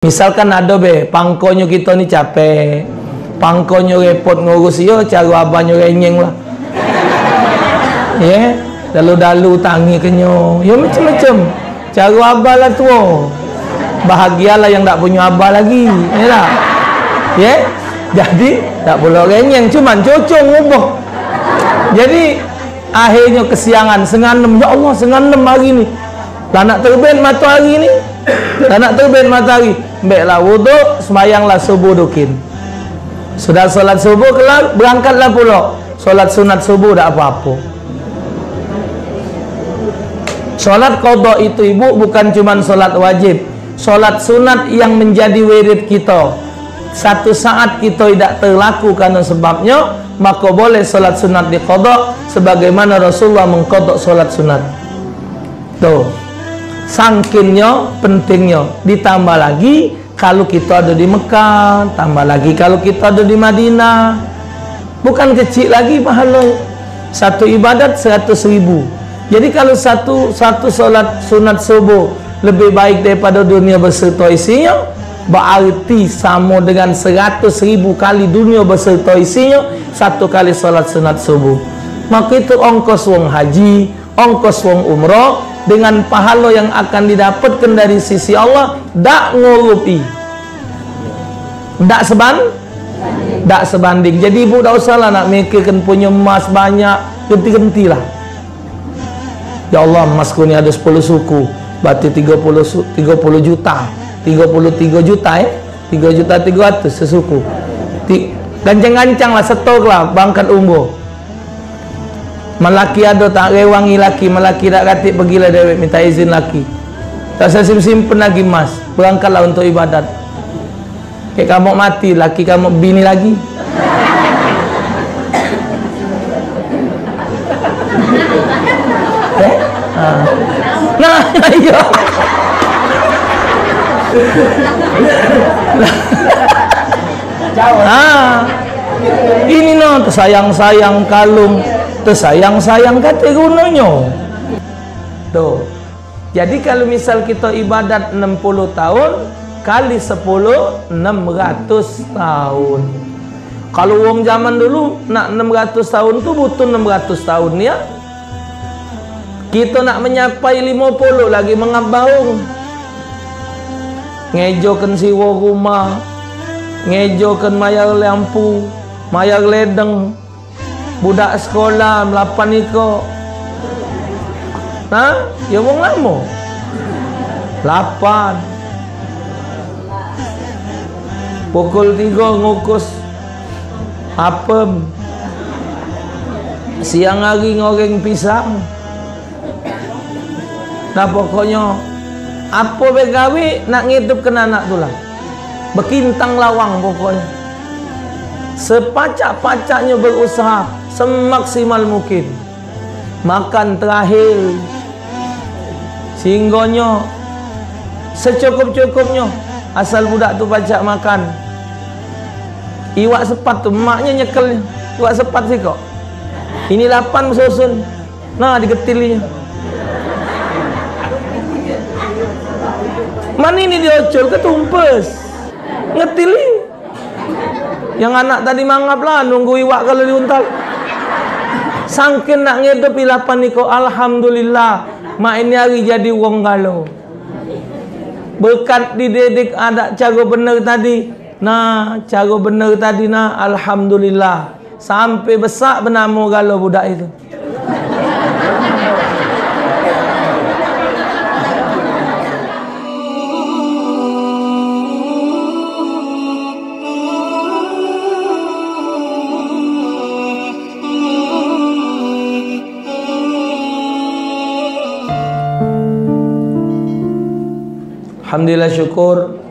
Misalkan ada pangkonyo kita ni capek, pangkonyo repot ngurus yo, cara abahnya renyeng lah. Ya, dalu-dalu tangi kenyo. Ya macam-macam. Cara abah lah tu. Bahagialah yang tak punya abah lagi. Ya tak? Ya. Jadi tak boleh renyeng, cuman cocok ngubah. Jadi akhirnya kesiangan, senganem. Ya Allah, senganem hari ni. Tak nak terbit matahari ni. Tak nak terbit matahari. Baiklah wuduk, semayanglah subuh dukin. Sudah solat subuh kelar, berangkatlah pula. Solat sunat subuh tak apa-apa. Solat qada itu ibu bukan cuma solat wajib. Solat sunat yang menjadi wirid kita. Satu saat kita tidak terlaku karena sebabnya, maka boleh solat sunat di qada sebagaimana Rasulullah mengqada solat sunat. Tuh. Sangkinnya, pentingnya. Ditambah lagi kalau kita ada di Mekah, tambah lagi kalau kita ada di Madinah. Bukan kecil lagi pahala. Satu ibadat 100.000. Jadi kalau satu solat sunat subuh lebih baik daripada dunia beserta isinya, berarti sama dengan 100.000 kali dunia beserta isinya satu kali solat sunat subuh. Maka itu ongkos wong haji, ongkos wong umrah, dengan pahala yang akan didapatkan dari sisi Allah tak ngurupi, tak sebanding. Jadi ibu tak usahlah nak mikirkan punya emas banyak, genti-gentilah. Ya Allah, emasku ni ada 10 suku, berarti 30 juta, 33 juta 3.300.000 sesuku. Gancang-gancang lah, setor lah bangkat umroh. Melaki ada tak rewangi laki, melaki tak katik pergilah dewek minta izin laki. Tak saya simpen lagi mas, berangkatlah untuk ibadat. Kayak kamu mati, laki kamu bini lagi. Nah, iya. Ini no, tersayang-sayang kalung, tersayang-sayang kata gunanya. Tuh. Jadi kalau misal kita ibadat 60 tahun kali 10, 600 tahun. Kalau wong zaman dulu nak 600 tahun tu butuh 600 tahun ya. Kita nak menyapai 50 lagi mengabang. Ngejokan siwa rumah, ngejokan mayar lampu, mayar ledeng, budak sekolah melapan iko. Nah, ya wong lama 8 pukul 3 ngukus apem, siang hari ngoreng pisang. Nah pokoknya apa begawi nak ngidup kena anak tu lah, bekintang lawang pokoknya. Sepacak-pacaknya berusaha semaksimal mungkin. Makan terakhir, singgahnya secukup-cukupnya. Asal budak tu pacak makan. Iwak sepat tu maknya nyekel iwak sepat sih kok. Ini 8 susun. Nah digetilinya. Mana ini diocol ketumpes. Ngetili. Yang anak tadi mangap lah nunggu iwak kalau diuntal. Sangkin nak ngedup ilapan niko, alhamdulillah mak ini hari jadi wong galau. Berkat dididik ada cara benar tadi. Nah, cara benar tadi nah alhamdulillah sampai besar bernama galau budak itu. Alhamdulillah syukur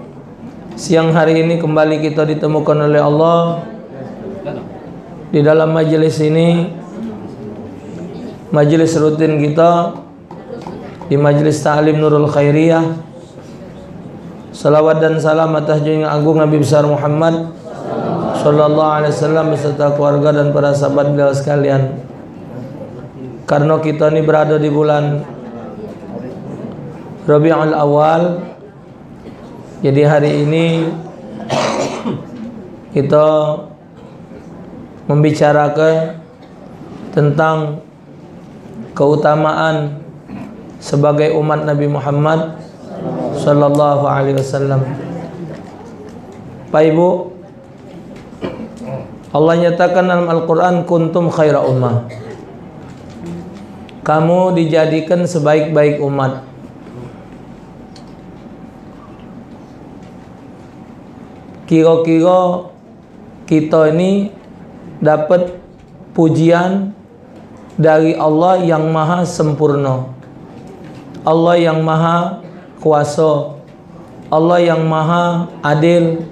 siang hari ini kembali kita ditemukan oleh Allah di dalam majelis ini, majelis rutin kita di majelis ta'lim Nurul Khairiyah. Salawat dan salam atas junjungan agung Nabi besar Muhammad sallallahu alaihi wasallam beserta keluarga dan para sahabat beliau sekalian. Karena kita ini berada di bulan Rabiul Awal, Jadi hari ini kita membicarakan tentang keutamaan sebagai umat Nabi Muhammad sallallahu alaihi wasallam. Pak Ibu, Allah nyatakan dalam Al-Quran, kuntum khaira ummah. Kamu dijadikan sebaik-baik umat. Kira-kira kita ini dapat pujian dari Allah yang maha sempurna, Allah yang maha kuasa, Allah yang maha adil,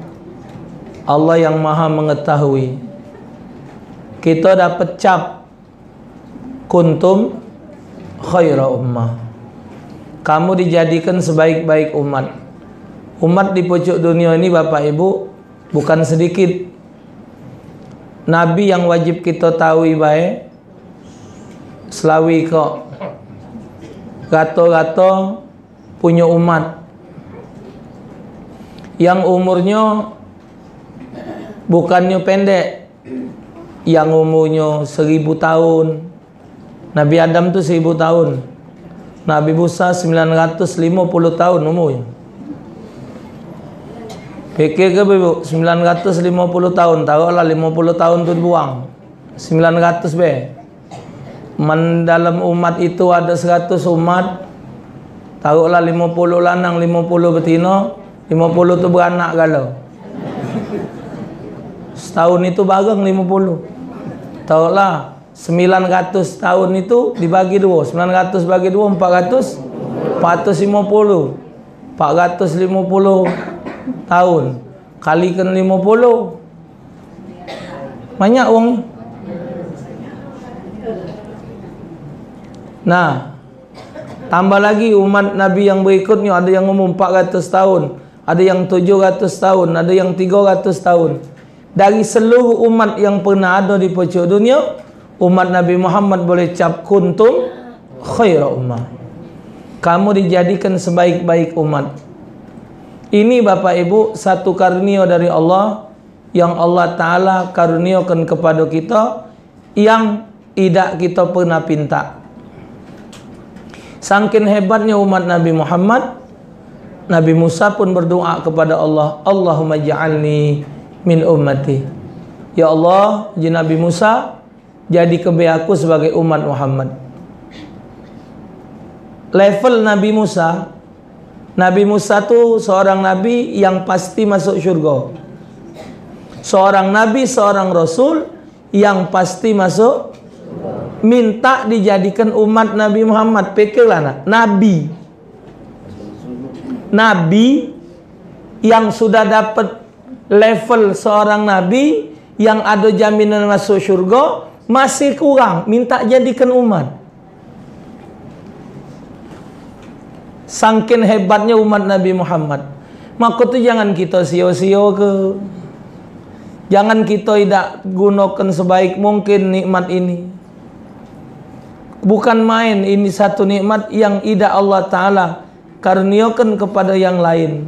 Allah yang maha mengetahui. Kita dapat cap kuntum khaira ummah. Kamu dijadikan sebaik-baik umat. Umat di pojok dunia ini Bapak Ibu bukan sedikit. Nabi yang wajib kita tahu baik selawi kok. Gato-gato punya umat yang umurnya bukannya pendek, yang umurnya 1000 tahun. Nabi Adam tu 1000 tahun. Nabi Musa 950 tahun umurnya. Fikir ke Ibu, 950 tahun, taruhlah 50 tahun tu dibuang. 900 be. Dalam umat itu ada 100 umat. Taruhlah 50 lanang, 50 betina, 50 tu beranak galau. Setahun itu bareng 50. Taruhlah 900 tahun itu dibagi 2. 900 bagi 2 400. 450. 450 tahun kalikan 50, banyak uang. Nah, tambah lagi umat Nabi yang berikutnya, ada yang umur 400 tahun, ada yang 700 tahun, ada yang 300 tahun. Dari seluruh umat yang pernah ada di pojok dunia, umat Nabi Muhammad boleh cap kuntum khaira ummah. Kamu dijadikan sebaik-baik umat. Ini Bapak Ibu satu karunia dari Allah yang Allah Ta'ala karuniakan kepada kita yang tidak kita pernah pinta. Saking hebatnya umat Nabi Muhammad, Nabi Musa pun berdoa kepada Allah, Allahumma ja'alni min ummati. Ya Allah, ji Nabi Musa, jadi kebe aku sebagai umat Muhammad. Level Nabi Musa tu seorang nabi yang pasti masuk syurga. Seorang nabi, seorang rasul yang pasti masuk. Minta dijadikan umat Nabi Muhammad. Pikirlah nak, Nabi yang sudah dapat level seorang nabi yang ada jaminan masuk syurga, masih kurang, minta jadikan umat. Sangkin hebatnya umat Nabi Muhammad. Maka tu jangan kita sia-sia ke. Jangan kita tidak gunakan sebaik mungkin nikmat ini. Bukan main, ini satu nikmat yang tidak Allah Ta'ala karuniakan kepada yang lain.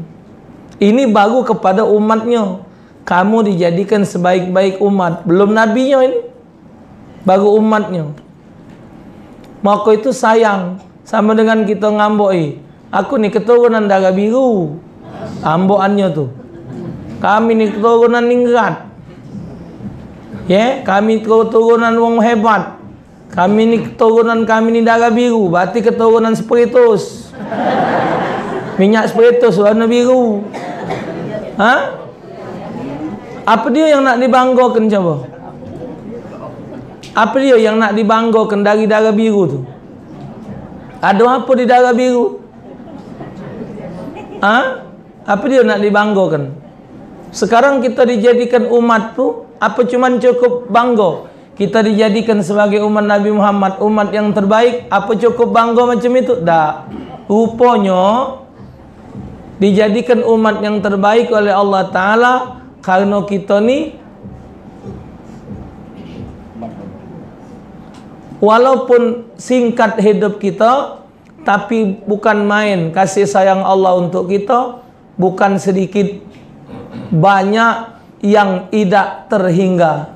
Ini baru kepada umatnya. Kamu dijadikan sebaik-baik umat. Belum nabinya ini, baru umatnya. Maka itu sayang. Sama dengan kita ngamboi, aku ni keturunan darah biru, amboannya tu. Kami ni keturunan ningrat. Ya, kami keturunan wong hebat. Kami ni keturunan kami ni darah biru, berarti keturunan spiritus. Minyak spiritus warna biru. Ha? Apa dia yang nak dibanggakan coba? Apa dia yang nak dibanggakan dari darah biru tu? Ada apa di darah biru? Apa dia nak dibanggakan? Sekarang kita dijadikan umat tu, apa cuman cukup bangga? Kita dijadikan sebagai umat Nabi Muhammad, umat yang terbaik, apa cukup bangga macam itu? Tak. Rupanya dijadikan umat yang terbaik oleh Allah Ta'ala karena kita ni walaupun singkat hidup kita, tapi bukan main kasih sayang Allah untuk kita, bukan sedikit, banyak yang tidak terhingga.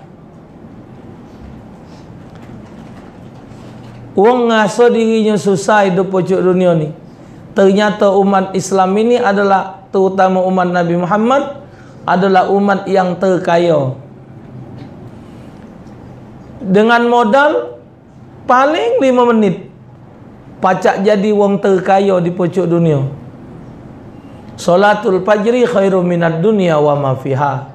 Wong ngaso dirinya susah hidup pojok dunia ni. Ternyata umat Islam ini adalah, terutama umat Nabi Muhammad, adalah umat yang terkaya. Dengan modal paling 5 menit pacak jadi wong terkaya di pojok dunia. Salatul fajri khairum minad dunya wa ma fiha.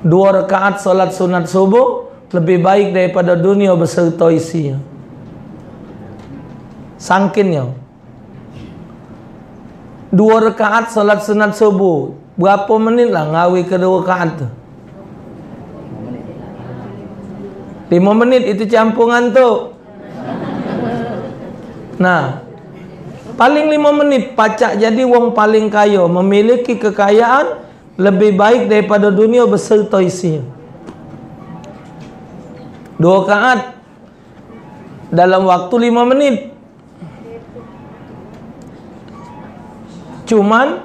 2 rakaat salat sunat subuh lebih baik daripada dunia beserta isinya. Sangkinnya 2 rakaat salat sunat subuh, berapa menit lah ngawi ke 2 rakaat tu? 5 menit itu campungan tu. Nah, paling 5 menit pacak jadi wong paling kaya, memiliki kekayaan lebih baik daripada dunia beserta isinya. 2 rakaat dalam waktu 5 menit. Cuman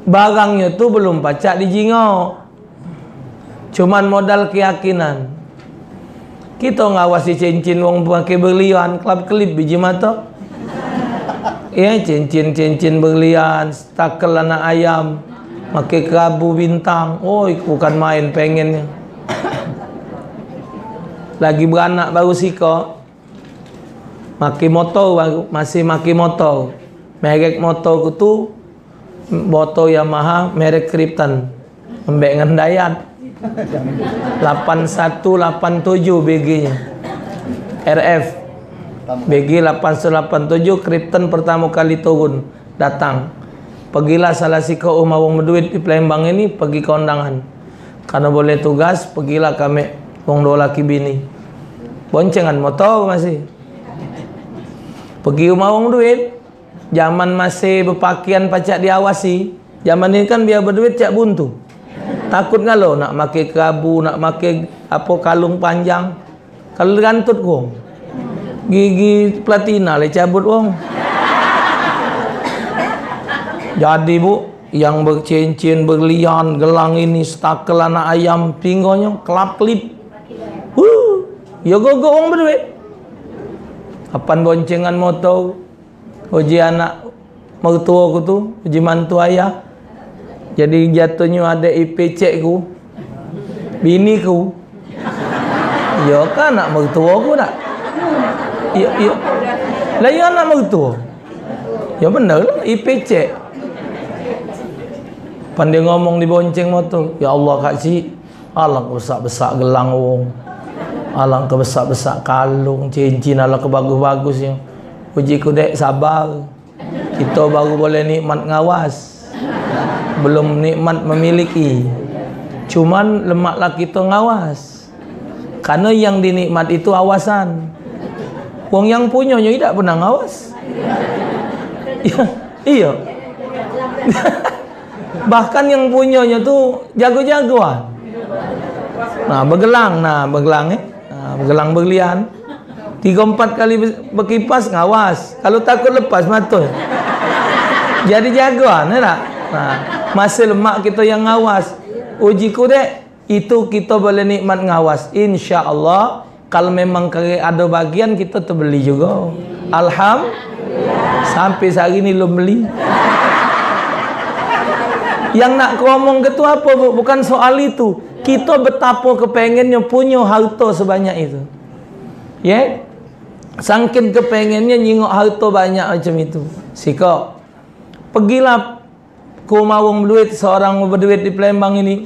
barangnya tu belum pacak dijingau. Cuman modal keyakinan. Kita ngawasi cincin wong pakai berlian, kelap-kelip biji mata. Ya, cincin berlian, stakel anak ayam, pakai kerabu bintang. Oh, bukan main pengennya. Lagi beranak baru sika, maki motor baru, masih maki motor. Merek motor ku tu motor Yamaha merek Krypton. Ambek ngendayat 8187 BG-nya. RF BG 8187 Krypton pertama kali turun datang. Pergilah salah si kau wong berduit di Palembang ini, pergi ke undangan. Karena boleh tugas, pergilah kami wong 2 laki bini. Boncengan motor masih. Pergi rumah wong duit. Zaman masih berpakaian pacak diawasi. Zaman ini kan biar berduit cak buntu. Takut kalau nak pakai kerabu, nak pakai apa kalung panjang. Kalau gantut wong, gigi platina le cabut wong. Jadi bu, yang bercincin, berlian, gelang ini, stakel anak ayam, pinggonya, kelap-kelip. Ya gogo wong berduit. Kapan boncengan motor, uji anak mertua ku tu, uji mantu ayah. Jadi jatuhnya ada IPC ku, bini ku. Ya kan anak mertua ku tak? Ya, ya. Lah ya anak mertua. Ya benar lah IPC. Pandai ngomong di bonceng motor. Ya Allah kak cik, alang besar-besar gelang wong. Alang ke besar-besar kalung, cincin alang ke bagus-bagusnya. Uji ku dek sabar. Kita baru boleh nikmat ngawas. Belum nikmat memiliki. Cuman lemaklah kita ngawas. Karena yang dinikmat itu awasan. Wong yang punyanya tidak pernah ngawas. Iya. Bahkan yang punyanya tu jago-jagoan. Nah, bergelang, bergelang berlian. 3-4 kali berkipas ngawas. Kalau takut lepas mata. Jadi jagoan, ya tak? Nah, masih lemak kita yang ngawas. Uji ku dek, itu kita boleh nikmat ngawas. Insya-Allah, kalau memang ada bagian kita terbeli juga. Alhamdulillah. Sampai hari ini belum beli. Yang nak ngomong ke tu apa bu? Bukan soal itu. Kita betapa kepengennya punya harta sebanyak itu. Ya? Yeah? Sangkin kepengennya nyingok harta banyak macam itu. Sika, pergilah ke rumah wong berduit, seorang berduit di Palembang ini.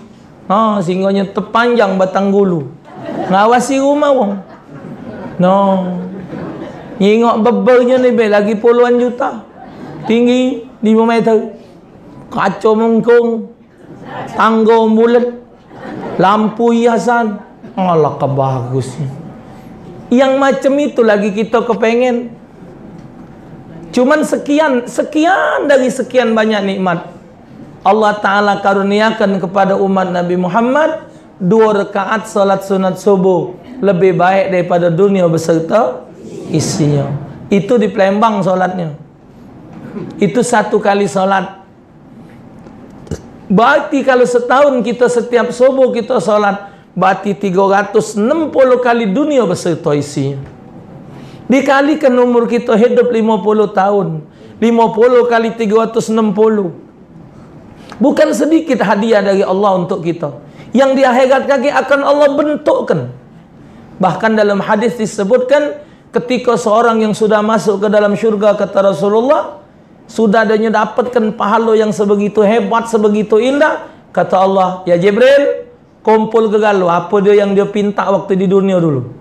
Singonya terpanjang batang gulu. Ngawasi rumah wong. Nyingok bebernya ni lagi puluhan juta. Tinggi 5 meter. Kaca mengkung, tangga bulat, lampu hiasan. Allah kebagusnya. Yang macam itu lagi kita kepengen. Cuman sekian dari sekian banyak nikmat Allah Ta'ala karuniakan kepada umat Nabi Muhammad. 2 rakaat salat sunat subuh lebih baik daripada dunia beserta isinya. Itu di Palembang solatnya. Itu 1 kali solat. Berarti kalau setahun kita setiap subuh kita sholat, berarti 360 kali dunia beserta isinya. Dikalikan umur kita hidup 50 tahun. 50 kali 360. Bukan sedikit hadiah dari Allah untuk kita. Yang di akhirat kaki akan Allah bentukkan. Bahkan dalam hadis disebutkan, ketika seorang yang sudah masuk ke dalam syurga, kata Rasulullah, sudah adanya dapatkan pahala yang sebegitu hebat, sebegitu indah. Kata Allah, ya Jibril, kumpul ke galau apa dia yang dia pinta waktu di dunia dulu.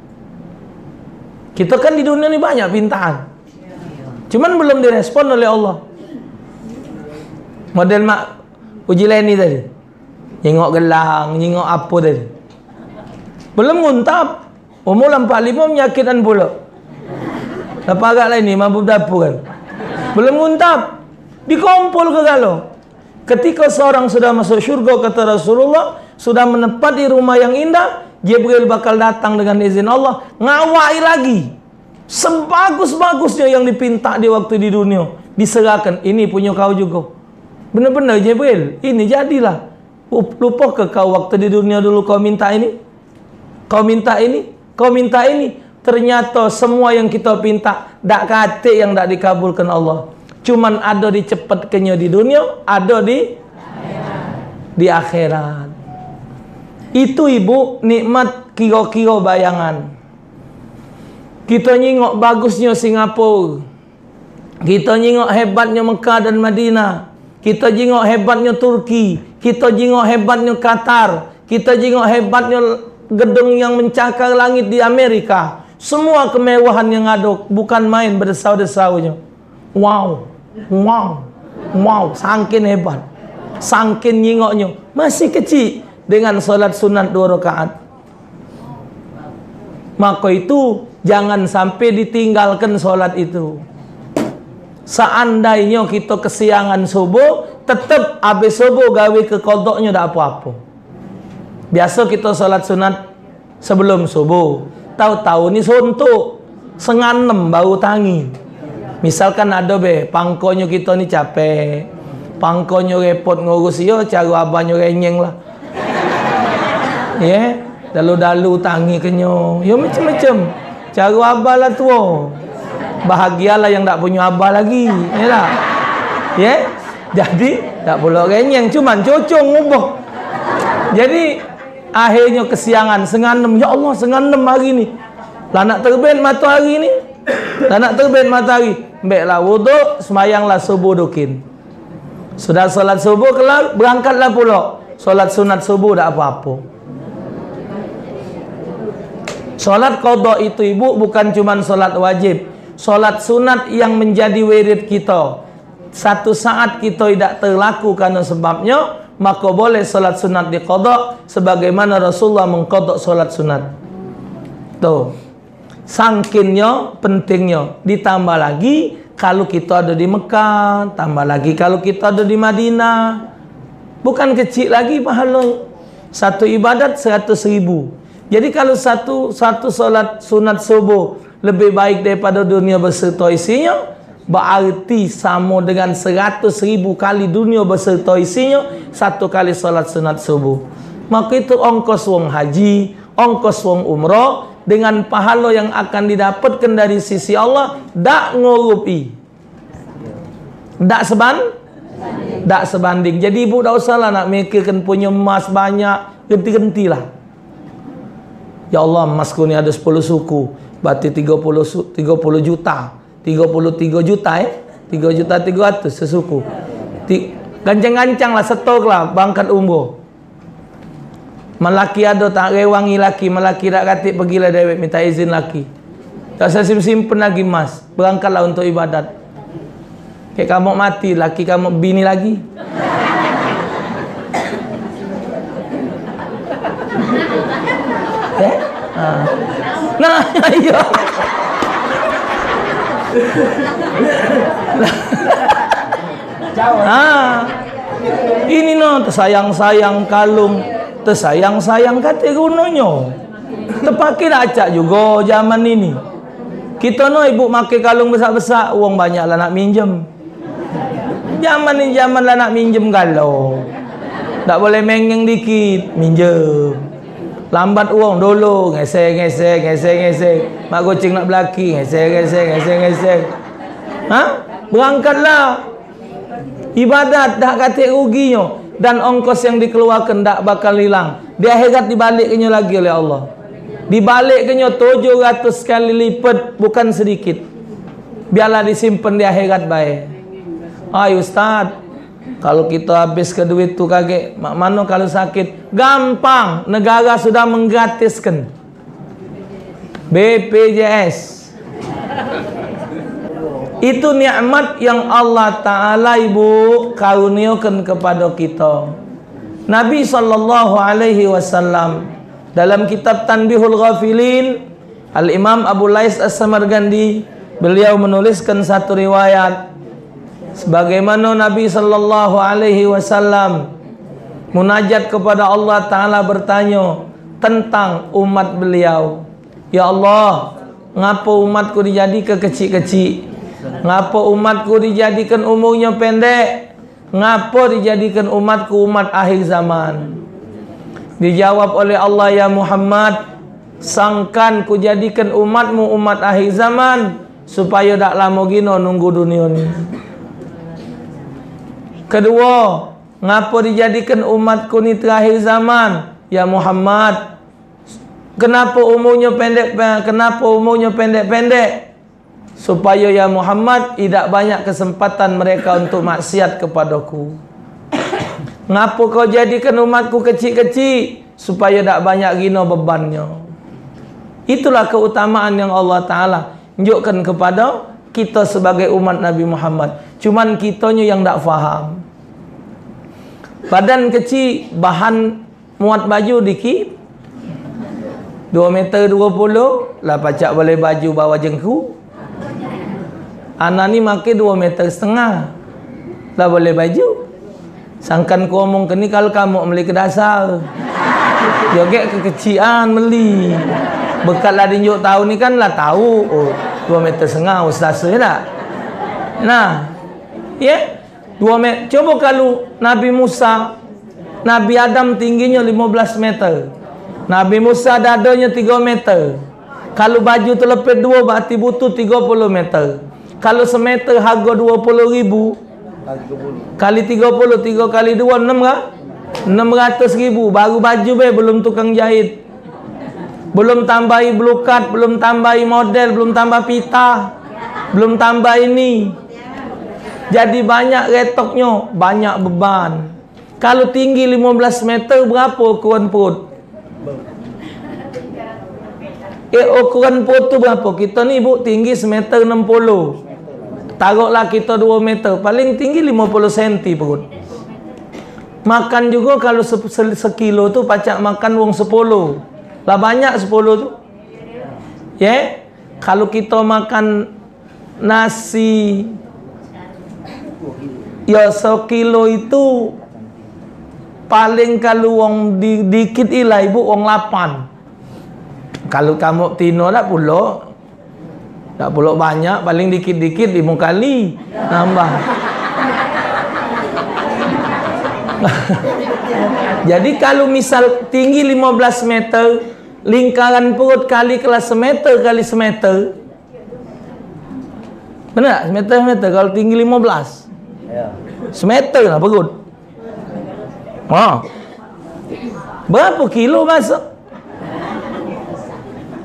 Kita kan di dunia ini banyak pintaan, cuman belum direspon oleh Allah. Model mak uji leni tadi, nyengok gelang, nyengok apa tadi, belum nguntap. Umur 45 menyakitan pula. Apa agak lain ni mabuk dapur kan, belum nguntap, dikumpul ke galau. Ketika seorang sudah masuk syurga, kata Rasulullah, sudah menepati rumah yang indah, Jibril bakal datang dengan izin Allah, ngawai lagi sebagus-bagusnya yang dipinta di waktu di dunia, diserahkan. Ini punya kau juga. Benar-benar Jibril, ini jadilah. Lupa ke kau waktu di dunia dulu kau minta ini, kau minta ini, kau minta ini. Ternyata semua yang kita pinta dak kate yang dak dikabulkan Allah. Cuman ada dicepatkannya di dunia, ada di akhirat. Itu ibu nikmat kira-kira bayangan. Kita nyingok bagusnya Singapura, kita nyingok hebatnya Mekah dan Madinah, kita jingok hebatnya Turki, kita jingok hebatnya Qatar, kita jingok hebatnya gedung yang mencakar langit di Amerika. Semua kemewahan yang ada bukan main berdesau-desaunya. Wow, wow, wow, sangkin hebat, sangkin nyingoknya. Masih kecil dengan solat sunat 2 rakaat. Maka itu jangan sampai ditinggalkan solat itu. Seandainya kita kesiangan subuh, tetap habis subuh gawe ke kodoknya tak apa-apa. Biasa kita solat sunat sebelum subuh. Tahu-tahu ni suntuk 5:30 baru tangi. Misalkan ada pangkonyo kita ni capek, pangkonyo repot ngurus yo, cara abahnya renyeng lah. Ya, dalu-dalu tangi kenyo. Yo macam-macam. Cara abah lah tua. Bahagialah yang tak punya abah lagi, yalah. Ya. Jadi tak boleh renyeng, cuman cocong ngubah. Jadi akhirnya kesiangan 5:30. Ya Allah, 5:30 hari ni. Lah nak terbit matahari ni. Lah nak terbit matahari. Baiklah wuduk, semayanglah subuh dukin. Sudah solat subuh kelar, berangkatlah pula. Solat sunat subuh tak apa-apa. Solat qada itu ibu bukan cuma solat wajib. Solat sunat yang menjadi wirid kita. Satu saat kita tidak terlaku karena sebabnya, maka boleh solat sunat diqada sebagaimana Rasulullah mengqada solat sunat. Tuh, sangkinnya pentingnya. Ditambah lagi kalau kita ada di Mekah, tambah lagi kalau kita ada di Madinah. Bukan kecil lagi pahala. Satu ibadat 100.000. Jadi kalau satu solat sunat subuh lebih baik daripada dunia beserta isinya, berarti sama dengan 100.000 kali dunia beserta isinya satu kali solat sunat subuh. Maka itu ongkos wong haji, ongkos wong umrah dengan pahala yang akan didapatkan dari sisi Allah dak ngurupi, dak sebanding. Jadi ibu tak usahlah nak mikirkan punya emas banyak, genti-gentilah. Ya Allah, emasku ni ada 10 suku, berarti 30 juta. 33 juta 3.300.000 sesuku. Gancang-gancang lah, setok lah bangkat umroh. Melaki ada tak rewangi laki, melaki tak katik pergilah dewek minta izin laki. Tak saya simpen lagi mas, berangkatlah untuk ibadat. Kayak kamu mati, laki kamu bini lagi. Nah, iya. Ini no tersayang-sayang kalung, tersayang-sayang kata gunanya. Terpakai dah acak juga zaman ini. Kita no ibu pakai kalung besar-besar, uang banyak lah nak minjem. Zaman ni zaman lah nak minjem galau. Tak boleh mengeng dikit, minjem. Lambat uang dulu, ngesek. Mak goceng nak belaki, ngesek. Ha? Berangkatlah. Ibadat dah katik ruginya dan ongkos yang dikeluarkan tak bakal hilang. Di akhirat dibaliknya lagi oleh Allah. Dibaliknya 700 kali lipat, bukan sedikit. Biarlah disimpan di akhirat baik. Ay Ustaz, kalau kita habis ke duit tu kaget, mak mana kalau sakit? Gampang, negara sudah menggratiskan. BPJS. Itu nikmat yang Allah Ta'ala ibu karuniakan kepada kita. Nabi SAW dalam kitab Tanbihul Ghafilin, Al-Imam Abu Lais As-Samargandi, beliau menuliskan satu riwayat sebagaimana Nabi SAW munajat kepada Allah Ta'ala bertanya tentang umat beliau. Ya Allah, ngapa umatku dijadikan kecil-kecil? Ngapa umatku dijadikan umurnya pendek? Ngapa dijadikan umatku umat akhir zaman? Dijawab oleh Allah, ya Muhammad, sangkan ku jadikan umatmu umat akhir zaman supaya tak lama gino nunggu dunia ni. Kedua, ngapa dijadikan umatku ni terakhir zaman? Ya Muhammad, kenapa umurnya pendek? Kenapa umurnya pendek-pendek? Supaya ya Muhammad tidak banyak kesempatan mereka untuk maksiat kepadaku. Ngapa kau jadikan umatku kecil-kecil? Supaya tak banyak gino bebannya. Itulah keutamaan yang Allah Ta'ala tunjukkan kepada kita sebagai umat Nabi Muhammad. Cuman kitanya yang tak faham. Badan kecil, bahan muat baju dikit, 2 meter 20 lah pacak boleh baju bawa jengku. Anak ni makin 2 meter setengah lah boleh baju. Sangkan ku omong ke ni kalau kamu beli ke dasar joget kekecilan beli. Bekat lah dinjuk tahu ni kan lah tahu. Oh 2 meter setengah ustaz ya tak? Nah, ya 2 meter. Coba kalau Nabi Musa, Nabi Adam tingginya 15 meter. Nabi Musa dadanya 3 meter. Kalau baju terlepet 2 berarti butuh 30 meter. Kalau semeter harga 20.000 kali 30, 3 kali 2 6 kan? 600.000 baru baju be, belum tukang jahit, belum tambahi blukat, belum tambahi model, belum tambah pita, belum tambah ini. Jadi banyak retoknya, banyak beban. Kalau tinggi 15 meter berapa ukuran perut? Ukuran perut tu berapa? Kita ni ibu tinggi 1,60 m. Taruhlah kita 2 meter, paling tinggi 50 cm perut. Makan juga kalau sekilo tu pacak makan wong 10. Lah banyak 10 tu. Ya? Kalau kita makan nasi ya sekilo itu paling kalau wong dikit ilah ibu wong 8. Kalau kamu tino dah pula tak pula banyak, paling dikit-dikit 5 kali nambah. Jadi kalau misal tinggi 15 meter, lingkaran perut kali kelas semeter kali semeter. Benar tak? Semeter kalau tinggi 15. Semeter lah perut. Wah. Berapa kilo masuk?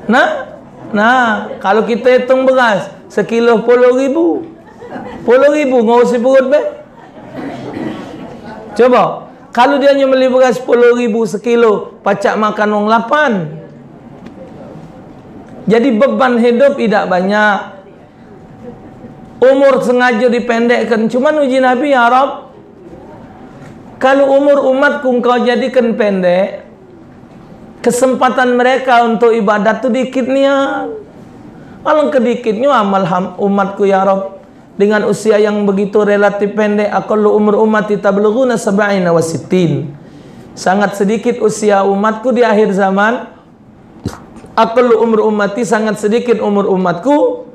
Nah, kalau kita hitung beras sekilo 10.000. 10.000 ngurusi perut be. Coba, kalau dia hanya beli beras 10.000 sekilo, pacak makan wong 8. Jadi beban hidup tidak banyak. Umur sengaja dipendekkan. Cuman uji Nabi ya Rab, kalau umur umatku kau jadikan pendek, kesempatan mereka untuk ibadat tu dikit niat. Alangkah dikitnya amal umatku ya Rab. Dengan usia yang begitu relatif pendek, aqallu umur ummati tablughuna 70 wa 60. Sangat sedikit usia umatku di akhir zaman. Aqallu umur ummati, sangat sedikit umur umatku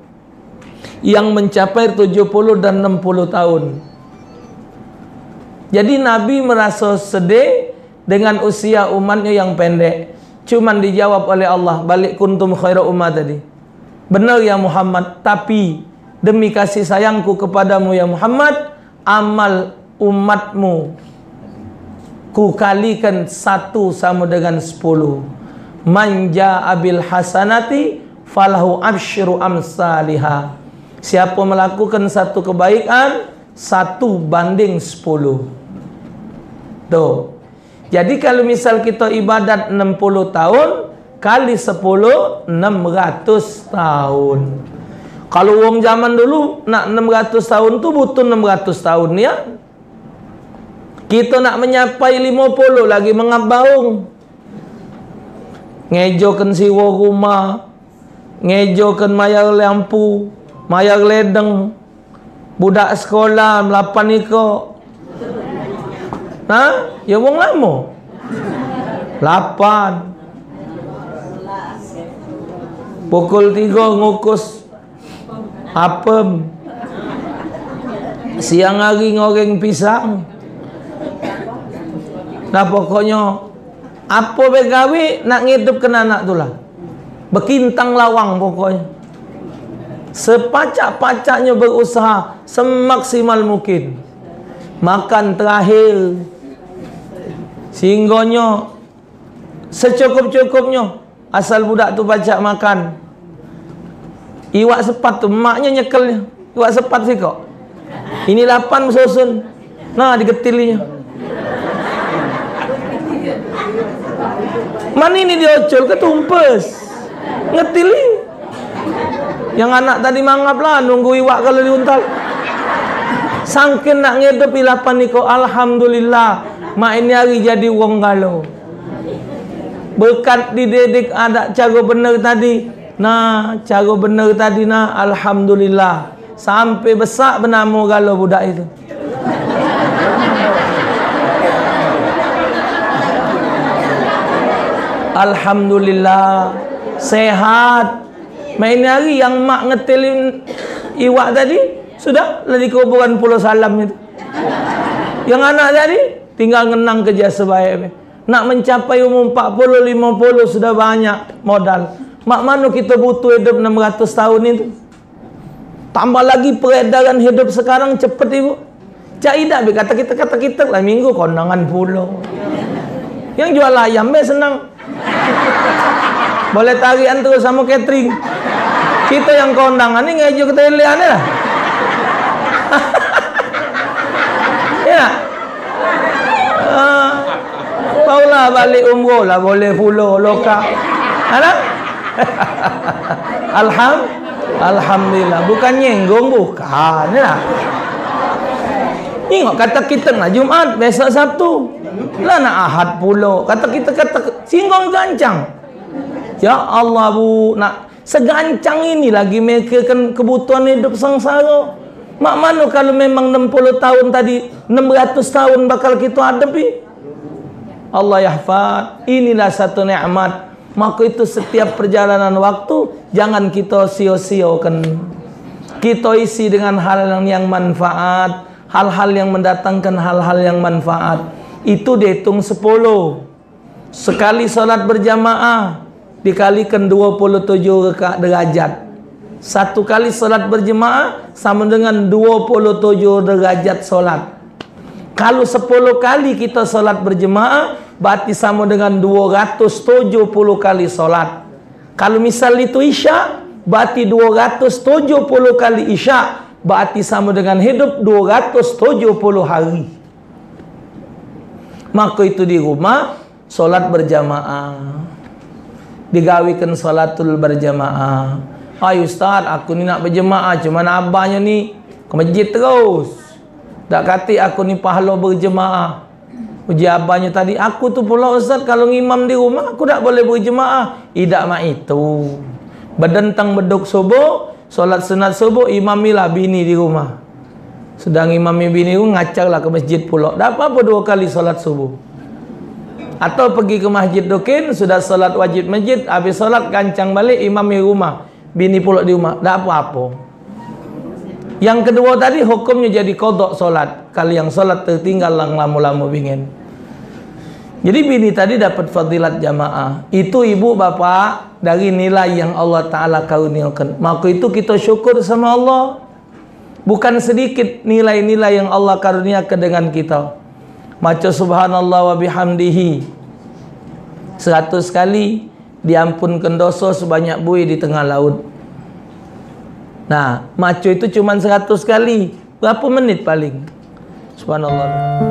yang mencapai 70 dan 60 tahun. Jadi Nabi merasa sedih dengan usia umatnya yang pendek. Cuman dijawab oleh Allah, balik kuntum khairu ummah tadi. Benar ya Muhammad, tapi demi kasih sayangku kepadamu ya Muhammad, amal umatmu ku kalikan 1 sama dengan 10. Manja abil hasanati falahu absyiru amsalihah. Siapa melakukan satu kebaikan 1 banding 10. Tuh. Jadi kalau misal kita ibadat 60 tahun kali 10 600 tahun. Kalau wong zaman dulu nak 600 tahun tu butuh 600 tahun ya. Kita nak menyapai 50 lagi mengabaung. Ngejokan siwa rumah, ngejokan mayar lampu, mayar ledeng, budak sekolah melapan iko. Ha? Ya wong lama. 8. Pukul 3 ngukus apem. Siang hari ngoreng pisang. Nah pokoknya apa begawi nak ngidupkan anak tu lah. Bekintang lawang pokoknya. Sepacak-pacaknya berusaha semaksimal mungkin. Makan terakhir. Sehinggonya secukup-cukupnya. Asal budak tu pacak makan. Iwak sepat tu maknya nyekelnya. Iwak sepat sih kok. Ini 8 susun. Nah digetilinya. Mana ini diocol ketumpes. Ngetili. Yang anak tadi mangap lah nunggu iwak kalau diuntal. Sangkin nak ngedup ilapan niko, alhamdulillah. Mak ini hari jadi wong galau. Berkat dididik ada cara benar tadi. Nah, cara benar tadi nah, alhamdulillah. Sampai besar bernama galau budak itu. Alhamdulillah sehat. Main hari yang mak ngetelin iwak tadi sudah lah di kuburan Pulau Salam itu. Yang anak tadi tinggal ngenang kerja sebaik. Nak mencapai umur 40 50 sudah banyak modal. Mak mana kita butuh hidup 600 tahun itu. Tambah lagi peredaran hidup sekarang cepat ibu. Caidak be kata kita lah minggu kondangan pulau. Yang jual ayam be senang. Boleh tarian terus sama catering. Kita yang kondangan ini ngejo kita lihat lah. Ya. Paulah balik umroh lah boleh pulau loka. Ada? Alhamdulillah. Bukan nyenggung bukan ya. Tengok kata kita nak Jumat, besok Sabtu. Lah nak Ahad pulau. Kata kita singgung gancang. Ya Allah bu, nak segancang ini lagi mereka kan kebutuhan hidup sengsara. Mak mana kalau memang 60 tahun tadi 600 tahun bakal kita hadapi. Allah yahfad. Inilah satu nikmat. Maka itu setiap perjalanan waktu jangan kita sia-siakan. Kita isi dengan hal yang manfaat, hal-hal yang mendatangkan hal-hal yang manfaat. Itu dihitung 10. Sekali salat berjamaah dikalikan 27 derajat. Satu kali salat berjemaah sama dengan 27 derajat salat. Kalau 10 kali kita salat berjemaah berarti sama dengan 270 kali salat. Kalau misal itu isya berarti 270 kali isya berarti sama dengan hidup 270 hari. Maka itu di rumah salat berjamaah. Digawikan salatul berjamaah. Ay ustaz, aku ni nak berjemaah, cuma abahnya ni ke masjid terus. Tak kata aku ni pahala berjemaah. Uji abahnya tadi, aku tu pula ustaz kalau ngimam di rumah aku tak boleh berjemaah. Tidak mak itu. Berdentang beduk subuh, solat sunat subuh, imamilah bini di rumah. Sedang imami bini tu ngacarlah ke masjid pula. Tak apa-apa 2 kali solat subuh. Atau pergi ke masjid Dukin, sudah solat wajib masjid, habis solat kancang balik, imam di rumah, bini pula di rumah, tak apa-apa. Yang kedua tadi hukumnya jadi kodok solat. Kalau yang solat tertinggal lang lamu-lamu bingin. Jadi bini tadi dapat fadilat jamaah. Itu ibu bapak dari nilai yang Allah Ta'ala karuniakan. Maka itu kita syukur sama Allah. Bukan sedikit nilai-nilai yang Allah karuniakan dengan kita. Maca subhanallah wa bihamdihi 100 kali, diampunkan dosa sebanyak buih di tengah laut. Nah, maco itu cuma 100 kali. Berapa menit paling? Subhanallah.